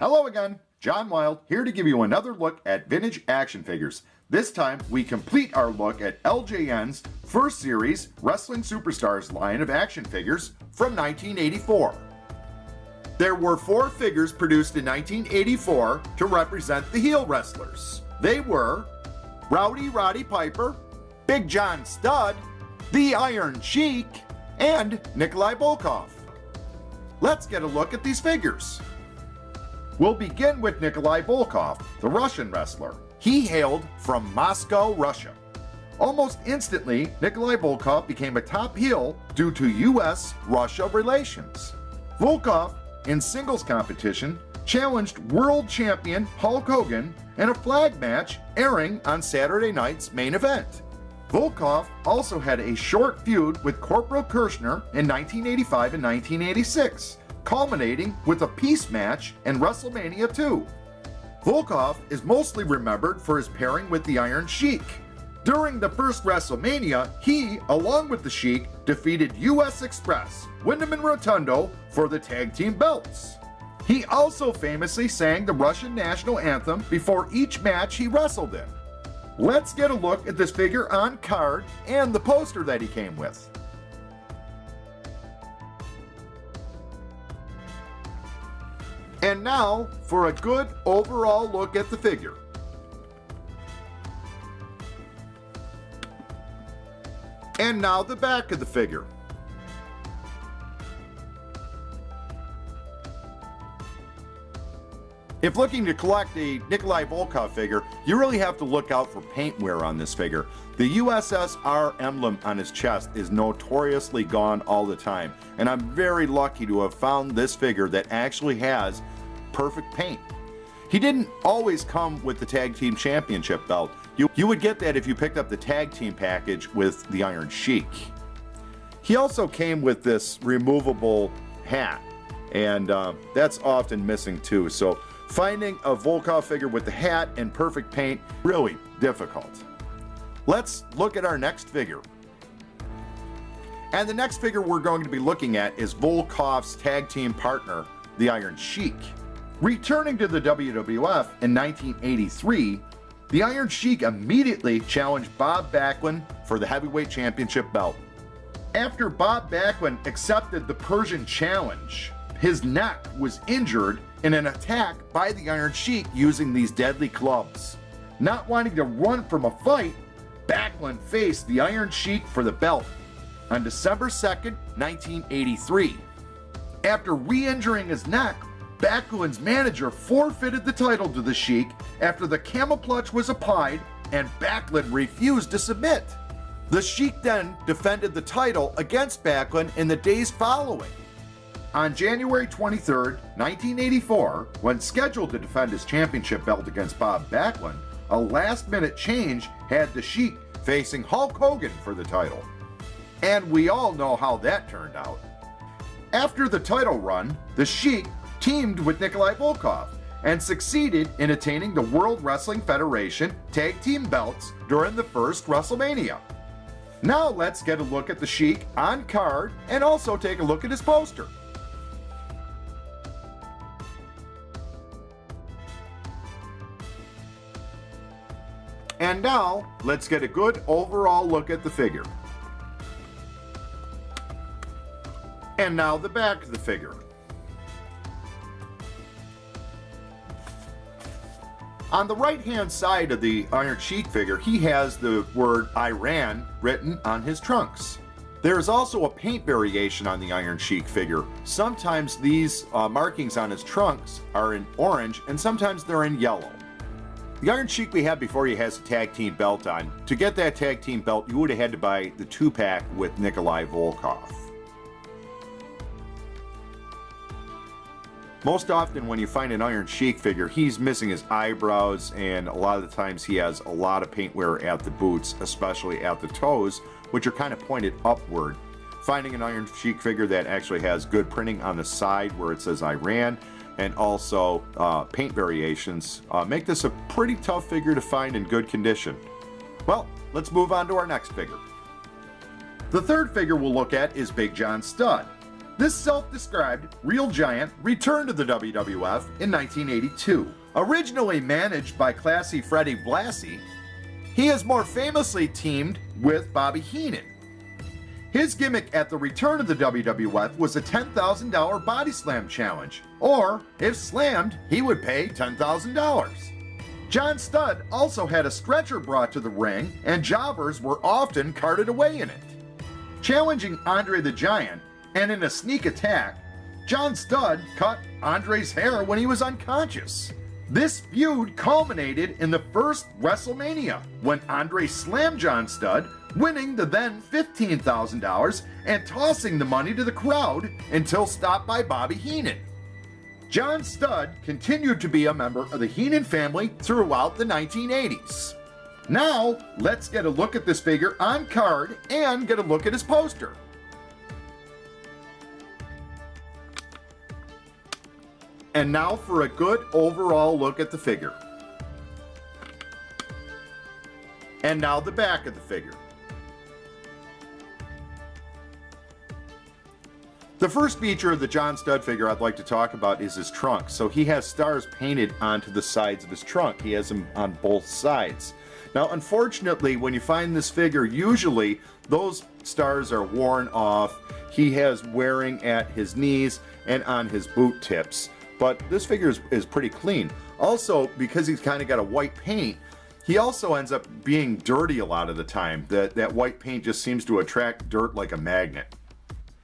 Hello again, John Wild here to give you another look at vintage action figures. This time we complete our look at LJN's first series Wrestling Superstars line of action figures from 1984. There were 4 figures produced in 1984 to represent the heel wrestlers. They were Rowdy Roddy Piper, Big John Studd, the Iron Sheik, and Nikolai Volkoff. Let's get a look at these figures. We'll begin with Nikolai Volkoff, the Russian wrestler. He hailed from Moscow, Russia. Almost instantly, Nikolai Volkoff became a top heel due to US-Russia relations. Volkoff, in singles competition, challenged world champion Hulk Hogan in a flag match airing on Saturday night's main event. Volkoff also had a short feud with Corporal Kirchner in 1985 and 1986, culminating with a peace match in WrestleMania 2. Volkoff is mostly remembered for his pairing with the Iron Sheik. During the first WrestleMania, he, along with the Sheik, defeated US Express, Wyndham and Rotundo for the tag team belts. He also famously sang the Russian national anthem before each match he wrestled in. Let's get a look at this figure on card and the poster that he came with. And now for a good overall look at the figure. And now the back of the figure. If looking to collect a Nikolai Volkoff figure, you really have to look out for paint wear on this figure. The USSR emblem on his chest is notoriously gone all the time, and I'm very lucky to have found this figure that actually has perfect paint. He didn't always come with the Tag Team Championship belt. You would get that if you picked up the Tag Team package with the Iron Sheik. He also came with this removable hat, and that's often missing too. So finding a Volkoff figure with the hat and perfect paint, really difficult. Let's look at our next figure. And the next figure we're going to be looking at is Volkoff's tag team partner, the Iron Sheik. Returning to the WWF in 1983, the Iron Sheik immediately challenged Bob Backlund for the heavyweight championship belt. After Bob Backlund accepted the Persian challenge, his neck was injured in an attack by the Iron Sheik using these deadly clubs. Not wanting to run from a fight, Backlund faced the Iron Sheik for the belt on December 2nd, 1983. After re-injuring his neck, Backlund's manager forfeited the title to the Sheik after the camouflage was applied and Backlund refused to submit. The Sheik then defended the title against Backlund in the days following. On January 23, 1984, when scheduled to defend his championship belt against Bob Backlund, a last-minute change had the Sheik facing Hulk Hogan for the title. And we all know how that turned out. After the title run, the Sheik teamed with Nikolai Volkoff and succeeded in attaining the World Wrestling Federation tag team belts during the first WrestleMania. Now let's get a look at the Sheik on card and also take a look at his poster. And now, let's get a good overall look at the figure. And now the back of the figure. On the right-hand side of the Iron Sheik figure, he has the word Iran written on his trunks. There is also a paint variation on the Iron Sheik figure. Sometimes these markings on his trunks are in orange and sometimes they're in yellow. The Iron Sheik we had before he has a tag team belt on. To get that tag team belt, you would have had to buy the 2-pack with Nikolai Volkoff. Most often when you find an Iron Sheik figure, he's missing his eyebrows, and a lot of the times he has a lot of paint wear at the boots, especially at the toes, which are kind of pointed upward. Finding an Iron Sheik figure that actually has good printing on the side where it says Iran, and also paint variations make this a pretty tough figure to find in good condition. Well, let's move on to our next figure. The third figure we'll look at is Big John Studd. This self-described real giant returned to the WWF in 1982. Originally managed by classy Freddie Blassie, he is more famously teamed with Bobby Heenan. His gimmick at the return of the WWF was a $10,000 body slam challenge, or if slammed, he would pay $10,000. John Studd also had a stretcher brought to the ring, and jobbers were often carted away in it. Challenging Andre the Giant, and in a sneak attack, John Studd cut Andre's hair when he was unconscious. This feud culminated in the first WrestleMania, when Andre slammed John Studd, winning the then $15,000 and tossing the money to the crowd until stopped by Bobby Heenan. John Studd continued to be a member of the Heenan family throughout the 1980s. Now, let's get a look at this figure on card and get a look at his poster. And now for a good overall look at the figure. And now the back of the figure. The first feature of the John Studd figure I'd like to talk about is his trunk. So he has stars painted onto the sides of his trunk. He has them on both sides. Now, unfortunately, when you find this figure, usually those stars are worn off. He has wearing at his knees and on his boot tips. But this figure is pretty clean. Also, because he's kind of got a white paint, he also ends up being dirty a lot of the time. That white paint just seems to attract dirt like a magnet.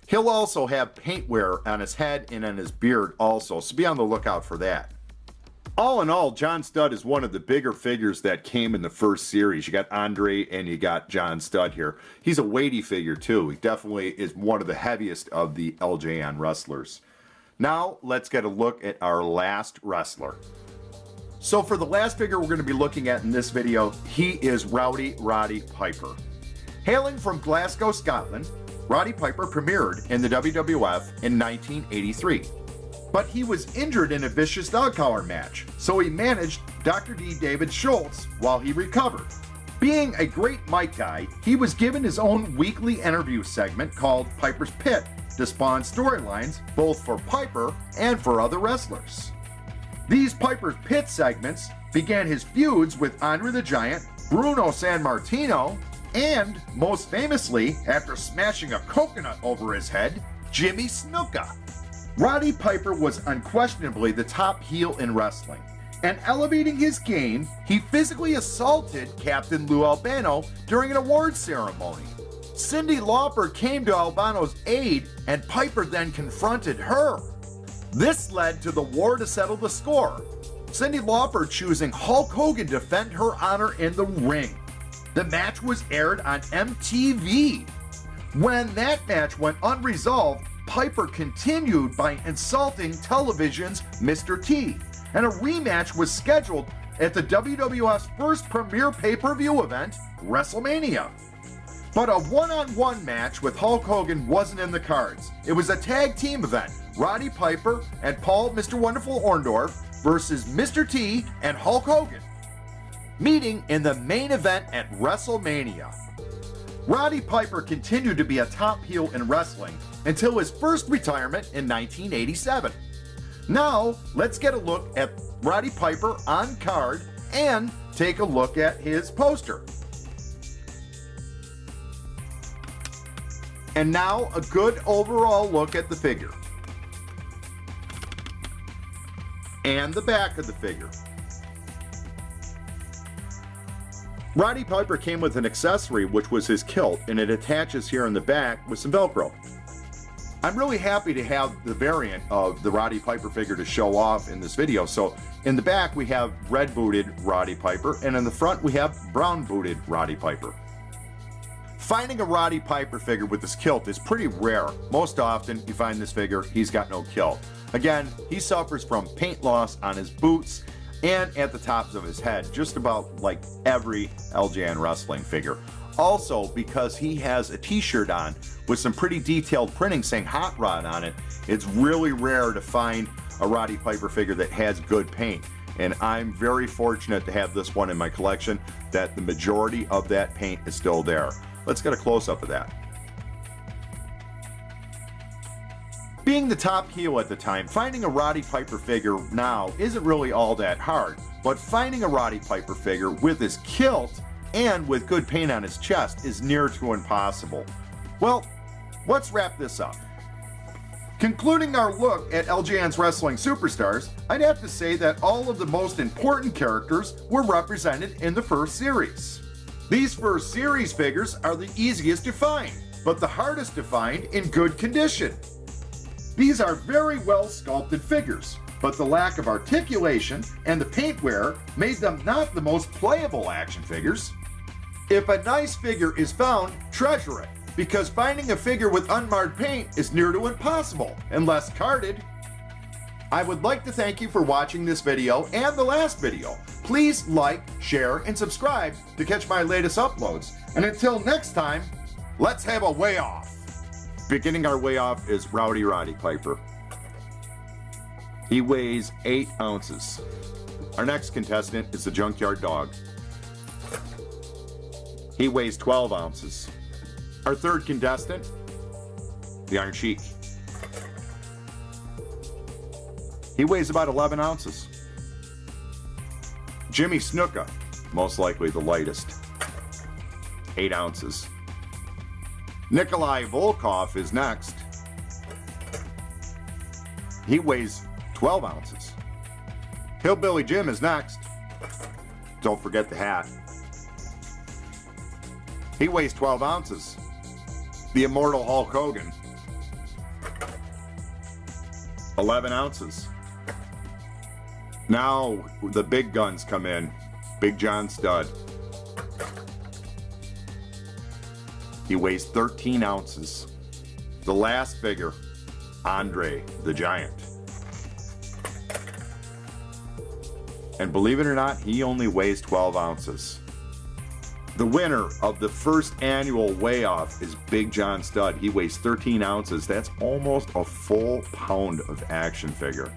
He'll also have paint wear on his head and on his beard also, so be on the lookout for that. All in all, John Studd is one of the bigger figures that came in the first series. You got Andre and you got John Studd here. He's a weighty figure too. He definitely is one of the heaviest of the LJN wrestlers. Now, let's get a look at our last wrestler. So for the last figure we're going to be looking at in this video, he is Rowdy Roddy Piper. Hailing from Glasgow, Scotland, Roddy Piper premiered in the WWF in 1983. But he was injured in a vicious dog collar match, so he managed Dr. D. David Schultz while he recovered. Being a great mic guy, he was given his own weekly interview segment called Piper's Pit to spawn storylines both for Piper and for other wrestlers. These Piper's Pit segments began his feuds with Andre the Giant, Bruno Sammartino, and, most famously, after smashing a coconut over his head, Jimmy Snuka. Roddy Piper was unquestionably the top heel in wrestling, and elevating his game, he physically assaulted Captain Lou Albano during an awards ceremony. Cyndi Lauper came to Albano's aid, and Piper then confronted her. This led to the war to settle the score, Cyndi Lauper choosing Hulk Hogan to defend her honor in the ring. The match was aired on MTV. When that match went unresolved, Piper continued by insulting television's Mr. T, and a rematch was scheduled at the WWF's first premier pay-per-view event, WrestleMania. But a one-on-one match with Hulk Hogan wasn't in the cards. It was a tag team event, Roddy Piper and Paul Mr. Wonderful Orndorff versus Mr. T and Hulk Hogan, meeting in the main event at WrestleMania. Roddy Piper continued to be a top heel in wrestling until his first retirement in 1987. Now, let's get a look at Roddy Piper on card and take a look at his poster. And now, a good overall look at the figure. And the back of the figure. Roddy Piper came with an accessory, which was his kilt, and it attaches here in the back with some Velcro. I'm really happy to have the variant of the Roddy Piper figure to show off in this video. So in the back we have red booted Roddy Piper, and in the front we have brown booted Roddy Piper. Finding a Roddy Piper figure with this kilt is pretty rare. Most often you find this figure, he's got no kilt. Again, he suffers from paint loss on his boots and at the tops of his head, just about like every LJN wrestling figure. Also, because he has a t-shirt on with some pretty detailed printing saying Hot Rod on it, it's really rare to find a Roddy Piper figure that has good paint. And I'm very fortunate to have this one in my collection, that the majority of that paint is still there. Let's get a close-up of that. Being the top heel at the time, finding a Roddy Piper figure now isn't really all that hard, but finding a Roddy Piper figure with his kilt and with good paint on his chest is near to impossible. Well, let's wrap this up. Concluding our look at LJN's wrestling superstars, I'd have to say that all of the most important characters were represented in the first series. These first series figures are the easiest to find, but the hardest to find in good condition. These are very well sculpted figures, but the lack of articulation and the paint wear made them not the most playable action figures. If a nice figure is found, treasure it, because finding a figure with unmarred paint is near to impossible, unless carded. I would like to thank you for watching this video and the last video. Please like, share, and subscribe to catch my latest uploads. And until next time, let's have a way off. Beginning our way off is Rowdy Roddy Piper. He weighs 8 ounces. Our next contestant is the Junkyard Dog. He weighs 12 ounces. Our third contestant, the Iron Sheik. He weighs about 11 ounces. Jimmy Snuka, most likely the lightest, 8 ounces. Nikolai Volkoff is next. He weighs 12 ounces. Hillbilly Jim is next. Don't forget the hat. He weighs 12 ounces. The immortal Hulk Hogan, 11 ounces. Now the big guns come in. Big John Studd. He weighs 13 ounces. The last figure, Andre the Giant. And believe it or not, he only weighs 12 ounces. The winner of the first annual weigh-off is Big John Studd. He weighs 13 ounces. That's almost a full pound of action figure.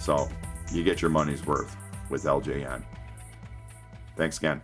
So you get your money's worth with LJN. Thanks again.